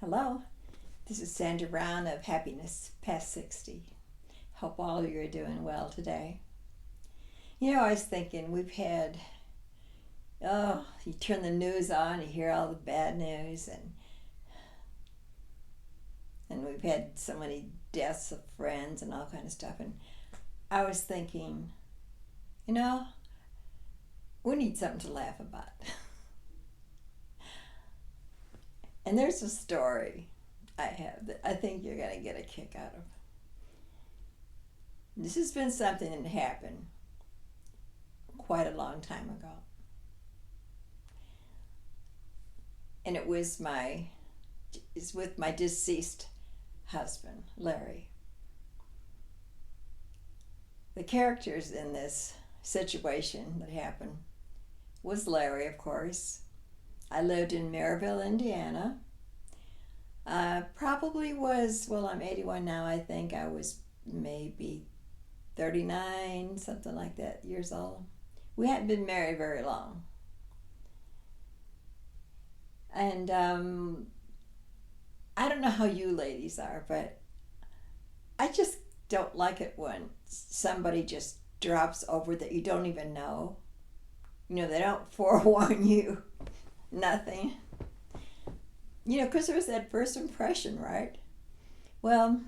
Hello, this is Sandra Brown of Happiness Past 60. Hope all of you are doing well today. I was thinking you turn the news on, you hear all the bad news, and we've had so many deaths of friends and all kind of stuff. And I was thinking, you know, we need something to laugh about. And there's a story I have that I think you're going to get a kick out of. This has been something that happened quite a long time ago. And it's with my deceased husband, Larry. The characters in this situation that happened was Larry, of course. I lived in Maryville, Indiana. I'm 81 now. I think I was maybe 39, something like that, years old. We hadn't been married very long. And I don't know how you ladies are, but I just don't like it when somebody just drops over that you don't even know. They don't forewarn you, nothing. Because there was that first impression, right? Well,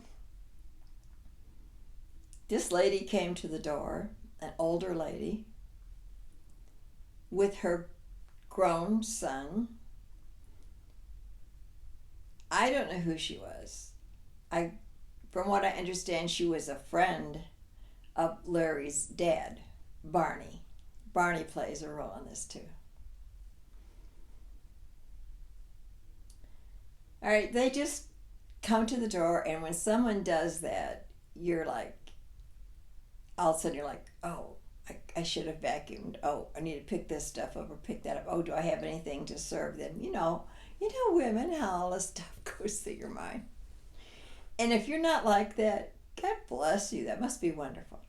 this lady came to the door, an older lady, with her grown son. I don't know who she was. From what I understand, she was a friend of Larry's dad, Barney. Barney plays a role in this too. All right, they just come to the door, and when someone does that, you're like, all of a sudden you're like, oh, I should have vacuumed. Oh, I need to pick this stuff up or pick that up. Oh, do I have anything to serve them? Women, how all this stuff goes through your mind. And if you're not like that, God bless you. That must be wonderful.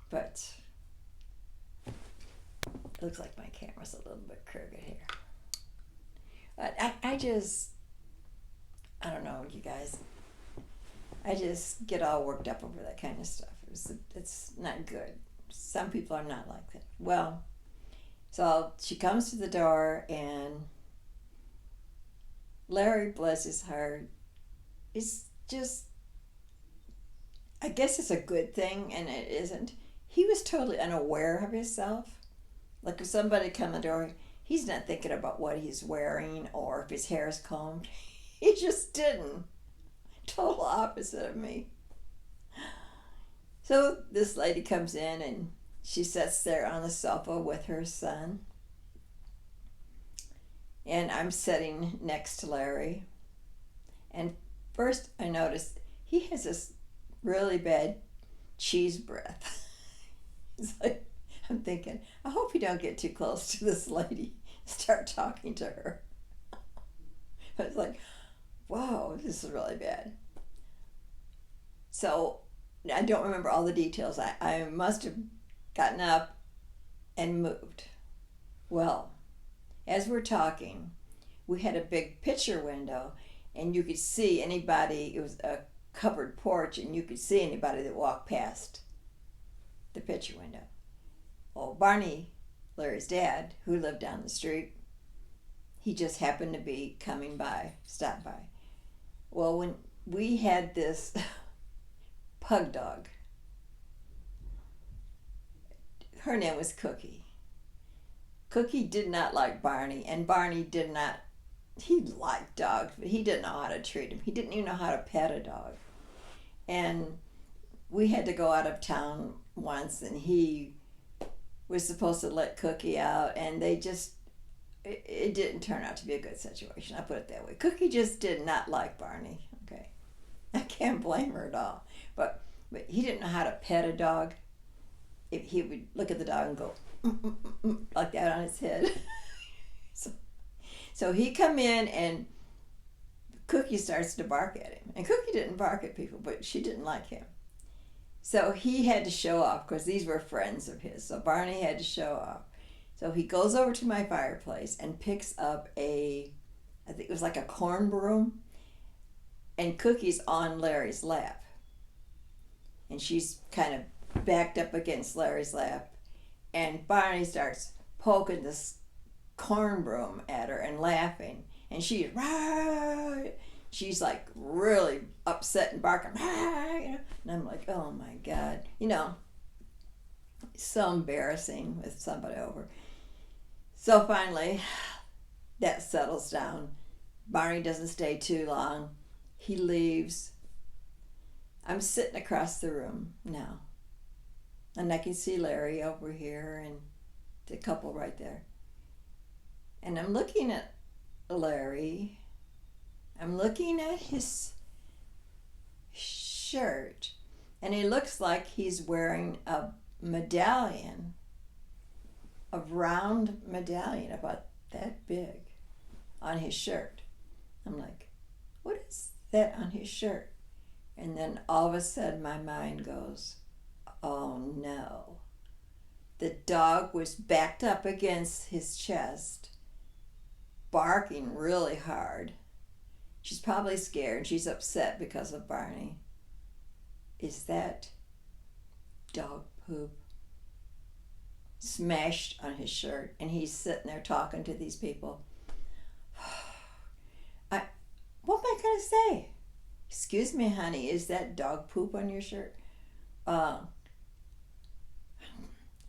But it looks like my camera's a little bit crooked here. But I don't know, you guys. I just get all worked up over that kind of stuff. It's not good. Some people are not like that. Well, so she comes to the door, and Larry, bless his heart, is just, I guess it's a good thing, and it isn't. He was totally unaware of himself. Like if somebody come to the door, he's not thinking about what he's wearing or if his hair is combed. He just didn't. Total opposite of me. So this lady comes in, and she sits there on the sofa with her son. And I'm sitting next to Larry. And first I noticed he has this really bad cheese breath. It's like, I'm thinking, I hope you don't get too close to this lady. Start talking to her. I was like, whoa, this is really bad. So I don't remember all the details. I must have gotten up and moved. Well, as we're talking, we had a big picture window, and you could see anybody. It was a covered porch, and you could see anybody that walked past the picture window. Well, Barney, Larry's dad, who lived down the street, he just happened to be stopped by. Well, when we had this pug dog, her name was Cookie. Cookie did not like Barney, and Barney did not, he liked dogs, but he didn't know how to treat them. He didn't even know how to pet a dog. And we had to go out of town once, and he was supposed to let Cookie out, and it didn't turn out to be a good situation. I put it that way. Cookie just did not like Barney. Okay, I can't blame her at all. But he didn't know how to pet a dog. If he would look at the dog and go like that on his head. So he come in, and Cookie starts to bark at him. And Cookie didn't bark at people, but she didn't like him. So he had to show off because these were friends of his. So Barney had to show off. So he goes over to my fireplace and picks up a I think it was like a corn broom, and Cookie's on Larry's lap. And she's kind of backed up against Larry's lap. And Barney starts poking this corn broom at her and laughing. And she's like really upset and barking. And I'm like, oh my God. So embarrassing with somebody over. So finally, that settles down. Barney doesn't stay too long. He leaves. I'm sitting across the room now. And I can see Larry over here and the couple right there. And I'm looking at Larry. I'm looking at his shirt. And he looks like he's wearing a medallion, a round medallion about that big on his shirt. I'm like, what is that on his shirt? And then all of a sudden my mind goes, oh no. The dog was backed up against his chest, barking really hard. She's probably scared. She's upset because of Barney. Is that dog poop smashed on his shirt? And he's sitting there talking to these people. What am I going to say? Excuse me, honey, is that dog poop on your shirt?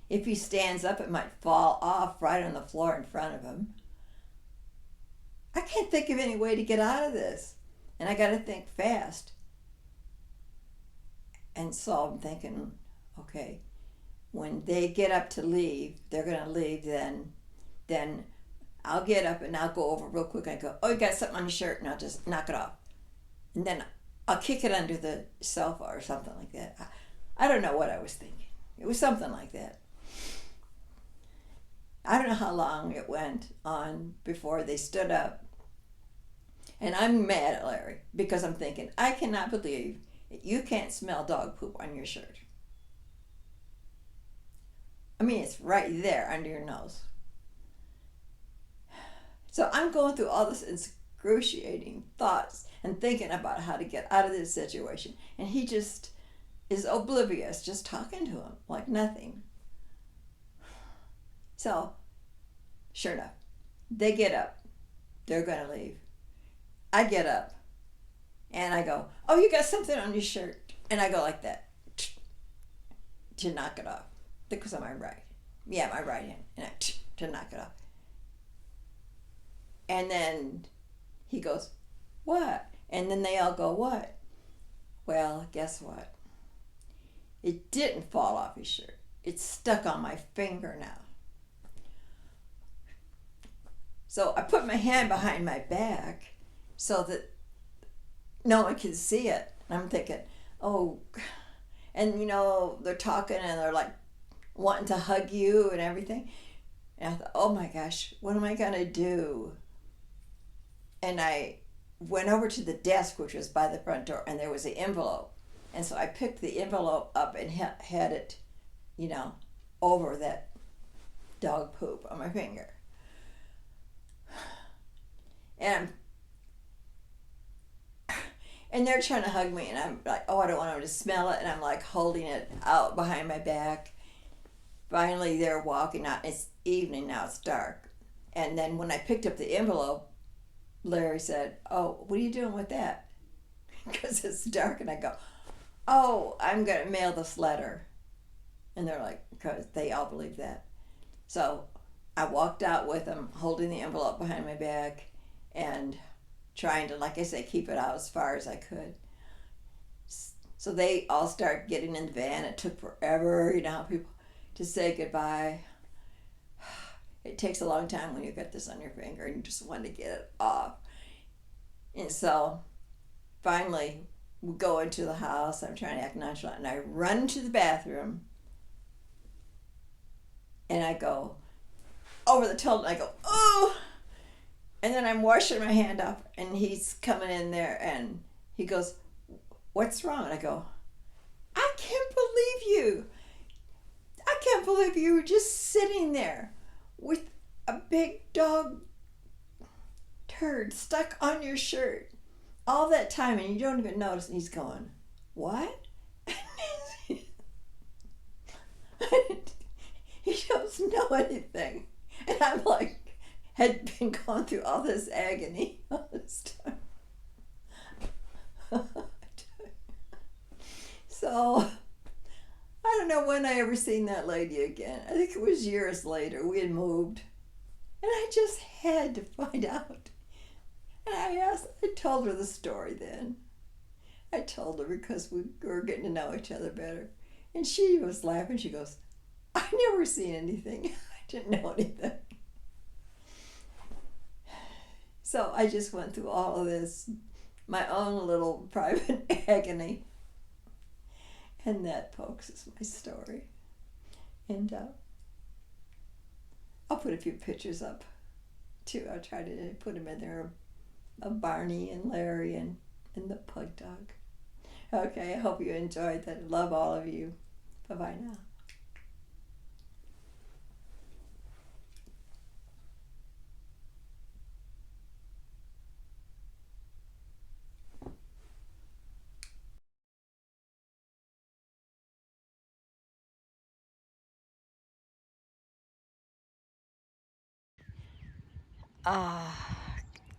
If he stands up, it might fall off right on the floor in front of him. I can't think of any way to get out of this. And I got to think fast. And so I'm thinking, okay, when they get up to leave, they're going to leave, then I'll get up and I'll go over real quick. I go, oh, you got something on your shirt, and I'll just knock it off. And then I'll kick it under the sofa or something like that. I don't know what I was thinking. It was something like that. I don't know how long it went on before they stood up. And I'm mad at Larry because I'm thinking, I cannot believe you can't smell dog poop on your shirt. I mean, it's right there under your nose. So I'm going through all this excruciating thoughts and thinking about how to get out of this situation. And he just is oblivious, just talking to him like nothing. So, sure enough, they get up. They're going to leave. I get up and I go, oh, you got something on your shirt. And I go like that to knock it off. Because on my right. Yeah, my right hand. And to knock it off. And then he goes, what? And then they all go, what? Well, guess what? It didn't fall off his shirt. It's stuck on my finger now. So I put my hand behind my back so that no one can see it. And I'm thinking, oh, and they're talking and they're like wanting to hug you and everything. And I thought, oh my gosh, what am I going to do? And I went over to the desk, which was by the front door, and there was an envelope. And so I picked the envelope up and had it, over that dog poop on my finger. And they're trying to hug me, and I'm like, oh, I don't want them to smell it, and I'm like holding it out behind my back. Finally, they're walking out. It's evening now, it's dark. And then when I picked up the envelope, Larry said, oh, what are you doing with that? Because it's dark, and I go, oh, I'm going to mail this letter. And they're like, because they all believe that. So I walked out with them, holding the envelope behind my back, and trying to, like I say, keep it out as far as I could. So they all start getting in the van. It took forever, people to say goodbye. It takes a long time when you get this on your finger and you just want to get it off. And so finally we go into the house. I'm trying to act nonchalant, and I run to the bathroom and I go over the toilet and I go, oh! And then I'm washing my hand off, and he's coming in there, and he goes, what's wrong? And I go, I can't believe you. I can't believe you were just sitting there with a big dog turd stuck on your shirt all that time and you don't even notice. And he's going, what? He doesn't know anything. And I'm like, had been going through all this agony all this time. So, I don't know when I ever seen that lady again. I think it was years later. We had moved. And I just had to find out. And I told her the story then. I told her because we were getting to know each other better. And she was laughing. She goes, I never seen anything. I didn't know anything. So I just went through all of this, my own little private agony. And that, folks, is my story. And I'll put a few pictures up, too. I'll try to put them in there of Barney and Larry and the pug dog. Okay, I hope you enjoyed that. Love all of you. Bye-bye now.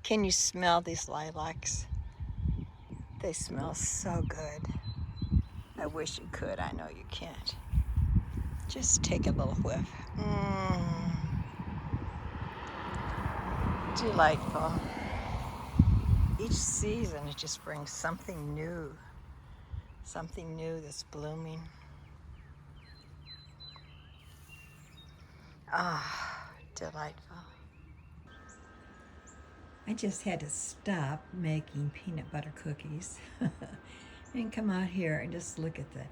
Can you smell these lilacs? They smell so good. I wish you could. I know you can't. Just take a little whiff. Delightful. Each season it just brings something new that's blooming. Delightful. I just had to stop making peanut butter cookies and come out here and just look at that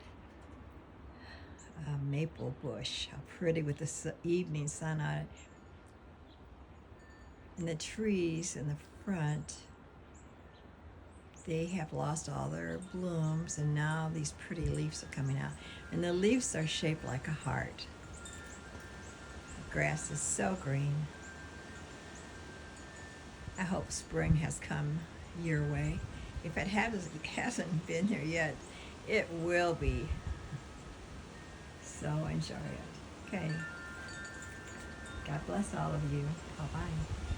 maple bush, how pretty with the evening sun on it. And the trees in the front, they have lost all their blooms, and now these pretty leaves are coming out. And the leaves are shaped like a heart. The grass is so green. I hope spring has come your way. If it hasn't been here yet, it will be. So enjoy it. Okay. God bless all of you. Bye-bye.